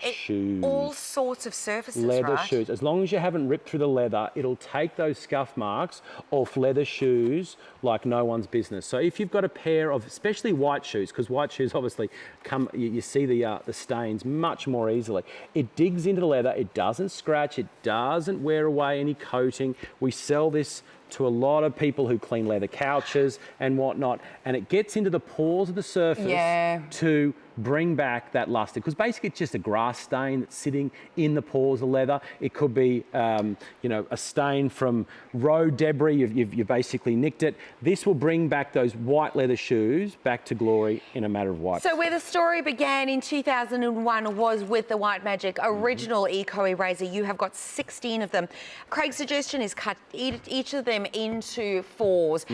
all sorts of surfaces, leather shoes. As long as you haven't ripped through the leather, it'll take those scuff marks off leather shoes like no one's business. So if you've got a pair of, especially white shoes, because white shoes obviously come, you see the stains much more easily. It digs into the leather, it doesn't scratch, it doesn't wear away any coating. We sell this to a lot of people who clean leather couches and whatnot, and it gets into the pores of the surface to bring back that luster, because basically it's just a grass stain that's sitting in the pores of leather. It could be, you know, a stain from road debris. You've basically nicked it. This will bring back those white leather shoes back to glory in a matter of wipes. So where the story began in 2001 was with the White Magic original Eco Eraser. You have got 16 of them. Craig's suggestion is cut each of them into 4s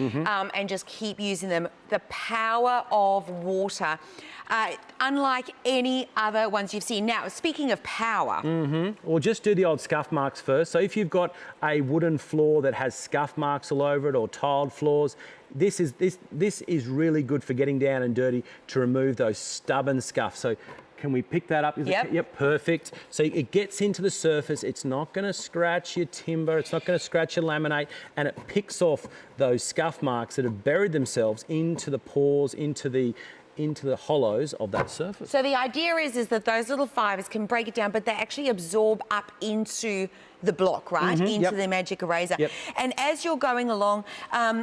and just keep using them. The power of water. Unlike any other ones you've seen. Now, speaking of power. Well, just do the old scuff marks first. So if you've got a wooden floor that has scuff marks all over it or tiled floors, this is really good for getting down and dirty to remove those stubborn scuffs. So can we pick that up? Yep, perfect. So it gets into the surface. It's not going to scratch your timber. It's not going to scratch your laminate, and it picks off those scuff marks that have buried themselves into the pores, into the hollows of that surface. So the idea is that those little fibres can break it down, but they actually absorb up into the block, right? Into the Magic Eraser. And as you're going along,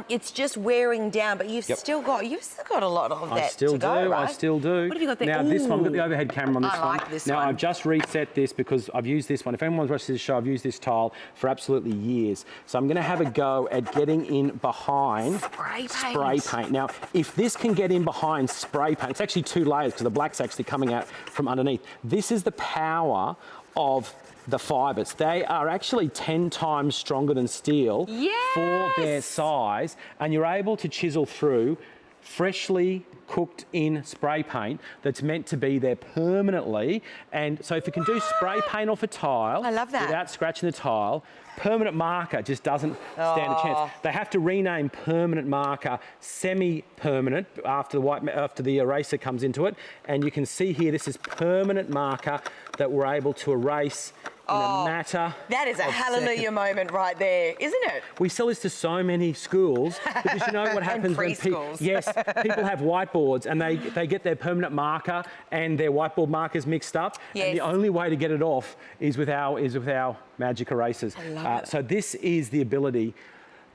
it's just wearing down, but you've still got a lot of that to go, right? I still do. What have you got there? Now this one, I've got the overhead camera on this one. I like this one. Now I've just reset this because I've used this one. If anyone's watched this show, I've used this tile for absolutely years. So I'm going to have a go at getting in behind spray paint. Now, if this can get in behind spray paint, it's actually 2 layers because the black's actually coming out from underneath. This is the power of the fibres. They are actually 10 times stronger than steel for their size, and you're able to chisel through freshly cooked in spray paint that's meant to be there permanently. And so if you can do spray paint off a tile, I love that, without scratching the tile, permanent marker just doesn't stand a chance. They have to rename permanent marker semi-permanent after the eraser comes into it. And you can see here, this is permanent marker that we're able to erase in a matter. That is a hallelujah moment right there, isn't it? We sell this to so many schools because you know what happens when people have whiteboards and they get their permanent marker and their whiteboard markers mixed up. And the only way to get it off is with our Magic Erasers. I love it. So this is the ability.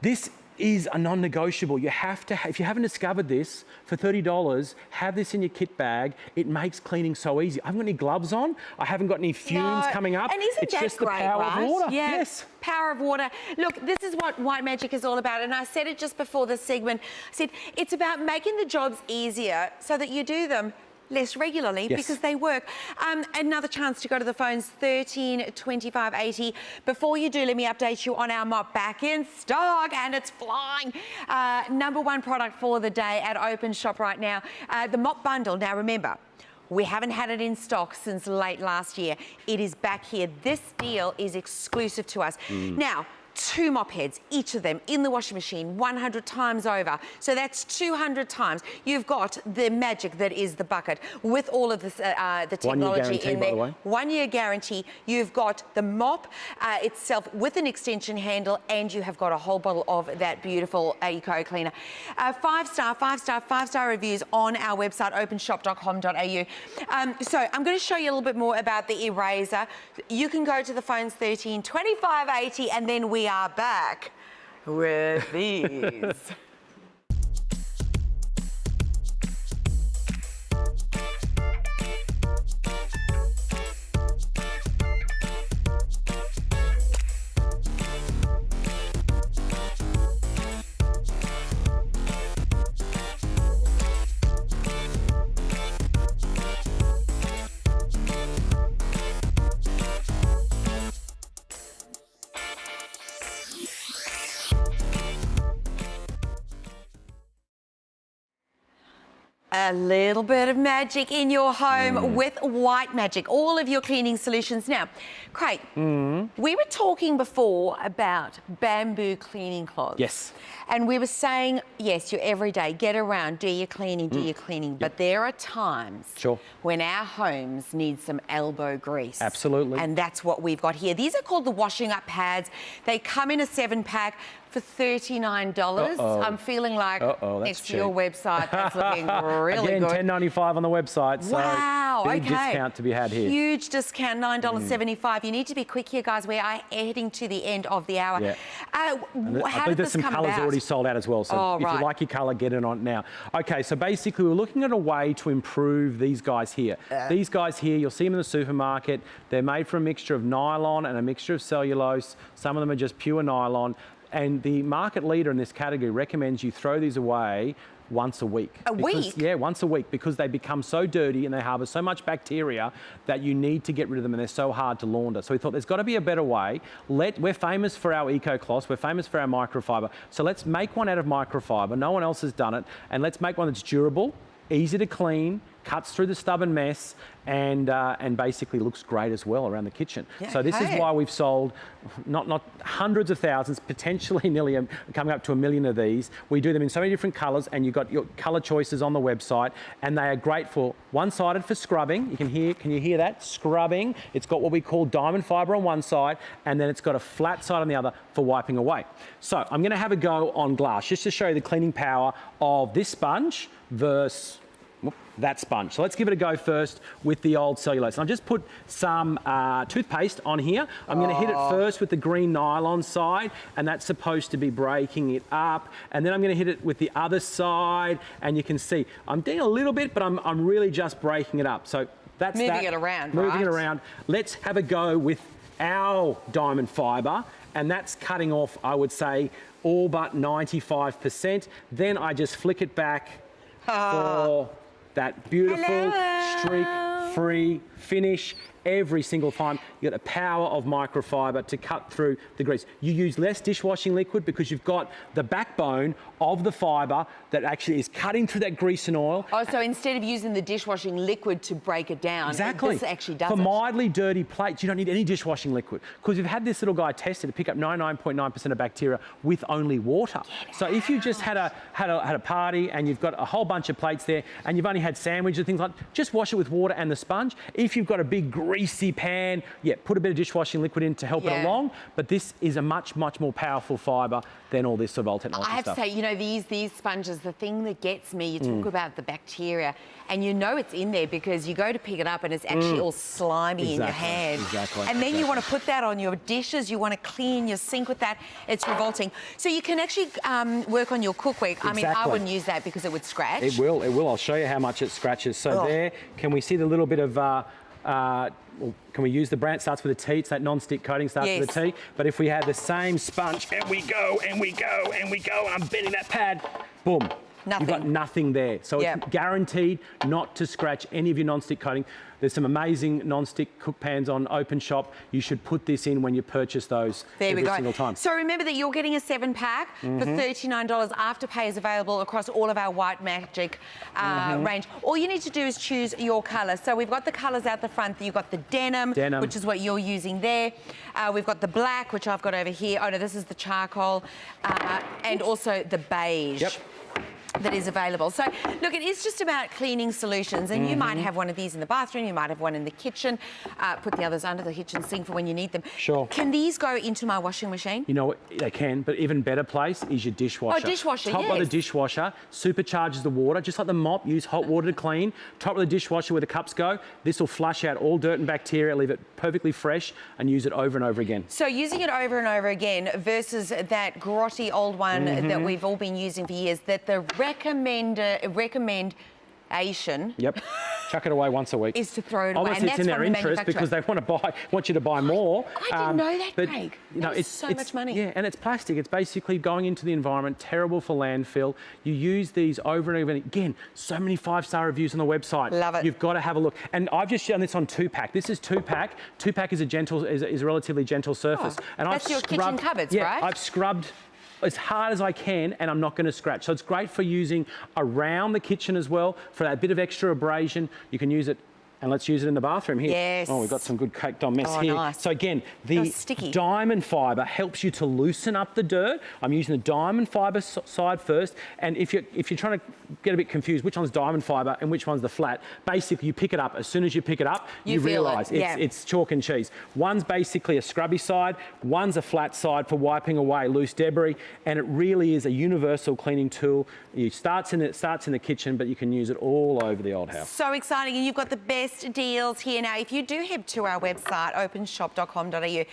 This is a non-negotiable. You have to, if you haven't discovered this, for $30, have this in your kit bag. It makes cleaning so easy. I haven't got any gloves on. I haven't got any fumes coming up. And isn't it's that just great, the power of water. Yeah. Yes. Power of water. Look, this is what White Magic is all about. And I said it just before this segment. I said, it's about making the jobs easier so that you do them less regularly because they work. Another chance to go to the phones, 13 25 80. Before you do, let me update you on our mop back in stock, and it's flying. #1 product for the day at Openshop right now. The mop bundle. Now remember, we haven't had it in stock since late last year. It is back here. This deal is exclusive to us. Now, 2 mop heads, each of them in the washing machine 100 times over. So that's 200 times. You've got the magic that is the bucket with all of this, the technology in there. 1 year guarantee. You've got the mop itself with an extension handle, and you have got a whole bottle of that beautiful eco cleaner. 5-star reviews on our website, openshop.com.au. So I'm going to show you a little bit more about the eraser. You can go to the phones 13 25 80, and then we are back with these. A little bit of magic in your home with White Magic, all of your cleaning solutions. Now, Craig, we were talking before about bamboo cleaning cloths. Yes. And we were saying, yes, your everyday, get around, do your cleaning, do your cleaning. But there are times when our homes need some elbow grease. Absolutely. And that's what we've got here. These are called the washing up pads. They come in a 7-pack for $39. I'm feeling like next to your website, that's looking really Again, good. $10.95 on the website. So wow, big discount to be had here. Huge discount, $9.75. You need to be quick here, guys. We are heading to the end of the hour. Yeah. How did this come about? There's some colours already sold out as well, so if you like your colour, get it on now. Okay, so basically we're looking at a way to improve these guys here. These guys here, you'll see them in the supermarket. They're made from a mixture of nylon and a mixture of cellulose. Some of them are just pure nylon. And the market leader in this category recommends you throw these away once a week. A week? Yeah, once a week, because they become so dirty and they harbour so much bacteria that you need to get rid of them, and they're so hard to launder. So we thought there's got to be a better way. We're famous for our eco-cloths, we're famous for our microfiber. So let's make one out of microfiber. No one else has done it. And let's make one that's durable, easy to clean, cuts through the stubborn mess, and basically looks great as well around the kitchen. Yeah, so this is why we've sold not hundreds of thousands, potentially nearly coming up to 1 million of these. We do them in so many different colours, and you've got your colour choices on the website, and they are great for one-sided for scrubbing. Can you hear that? Scrubbing. It's got what we call diamond fibre on one side, and then it's got a flat side on the other for wiping away. So I'm going to have a go on glass, just to show you the cleaning power of this sponge versus that sponge. So let's give it a go first with the old cellulose. And I've just put some toothpaste on here. I'm going to hit it first with the green nylon side, and that's supposed to be breaking it up. And then I'm going to hit it with the other side, and you can see I'm doing a little bit, but I'm really just breaking it up. So that's moving it around, moving it around. Let's have a go with our diamond fibre, and that's cutting off, I would say, all but 95%. Then I just flick it back for that beautiful streak-free finish every single time. You got the power of microfiber to cut through the grease. You use less dishwashing liquid because you've got the backbone of the fibre that actually is cutting through that grease and oil. Oh, so instead of using the dishwashing liquid to break it down, this actually does it. For mildly dirty plates, you don't need any dishwashing liquid, because we've had this little guy tested to pick up 99.9% of bacteria with only water. So if you just had a party and you've got a whole bunch of plates there and you've only had sandwiches and things like that, just wash it with water and the sponge. If you've got a big greasy pan, put a bit of dishwashing liquid in to help it along. But this is a much more powerful fibre than all this sort of old technology stuff. I have to say, you know, these sponges, the thing that gets me, you talk about the bacteria, and you know it's in there because you go to pick it up and it's actually all slimy in your hand. And then you want to put that on your dishes, you want to clean your sink with that. It's revolting. So you can actually work on your cookware. I mean, I wouldn't use that because it would scratch. It will. I'll show you how much it scratches. So there, can we see the little bit of... can we use the brand? It starts with a T. It's that non-stick coating, starts with a T. But if we had the same sponge, and we go, and I'm bending that pad, boom. Nothing. You've got nothing there. So it's guaranteed not to scratch any of your non-stick coating. There's some amazing non-stick cook pans on Openshop. You should put this in when you purchase those every single time. So remember that you're getting a 7-pack for $39. Afterpay is available across all of our White Magic range. All you need to do is choose your colour. So we've got the colours out the front. You've got the denim, which is what you're using there. We've got the black, which I've got over here. Oh no, this is the charcoal. And also the beige. That is available. So, look, it is just about cleaning solutions, and you might have one of these in the bathroom, you might have one in the kitchen, put the others under the kitchen sink for when you need them. Sure. Can these go into my washing machine? You know what, they can, but even better place is your dishwasher. Oh, dishwasher, Top of the dishwasher supercharges the water, just like the mop, use hot water to clean. Top of the dishwasher where the cups go, this will flush out all dirt and bacteria, leave it perfectly fresh, and use it over and over again. So using it over and over again versus that grotty old one that we've all been using for years, that the recommendation. Chuck it away once a week. Is to throw it away. Obviously, it's in their interest because they want you to buy more. I didn't know that, Craig. You know, it's so much money. Yeah, and it's plastic. It's basically going into the environment, terrible for landfill. You use these over and over again. So many 5-star reviews on the website. Love it. You've got to have a look. And I've just done this on 2-pack. This is 2-pack. 2-pack is a relatively gentle surface. And that's your kitchen cupboards, right? I've scrubbed as hard as I can, and I'm not going to scratch. So it's great for using around the kitchen as well, for that bit of extra abrasion. You can use it. And let's use it in the bathroom here. Yes. Oh, we've got some good caked on mess here. Nice. So again, the sticky. diamond fibre helps you to loosen up the dirt. I'm using the diamond fibre side first. And if you're trying to get a bit confused, which one's diamond fibre and which one's the flat, basically you pick it up. As soon as you pick it up, you realise it's chalk and cheese. One's basically a scrubby side, one's a flat side for wiping away loose debris, and it really is a universal cleaning tool. It starts in the kitchen, but you can use it all over the old house. So exciting, and you've got the best deals here. Now, if you do head to our website, openshop.com.au,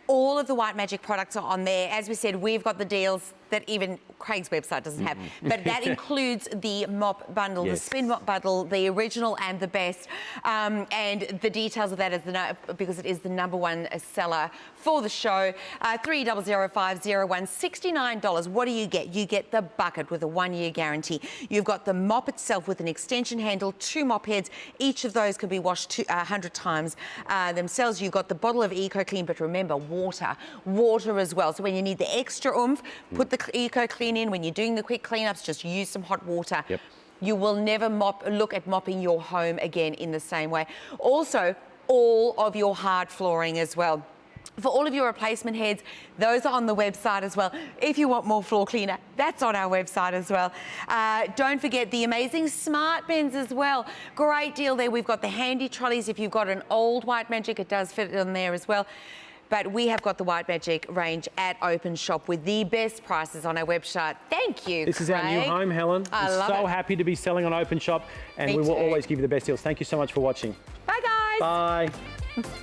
all of the White Magic products are on there. As we said, we've got the deals that even Craig's website doesn't have. But that includes the mop bundle, the spin mop bundle, the original and the best. And the details of that is because it is the #1 seller for the show. 300501, $69. What do you get? You get the bucket with a 1-year guarantee. You've got the mop itself with an extension handle, 2 mop heads. Each of those can be washed 100 times themselves. You've got the bottle of Eco Clean, but remember, water as well. So when you need the extra oomph, put the Eco Clean in. When you're doing the quick cleanups, just use some hot water. Yep. You will never look at mopping your home again in the same way. Also, all of your hard flooring as well. For all of your replacement heads, those are on the website as well. If you want more floor cleaner, that's on our website as well. Don't forget the amazing smart bins as well. Great deal there. We've got the handy trolleys. If you've got an old White Magic, it does fit on there as well. But we have got the White Magic range at Openshop with the best prices on our website. Thank you, This is our new home, Helen. I love so it. happy to be selling on Openshop, and Me we will too. always give you the best deals. Thank you so much for watching. Bye, guys. Bye.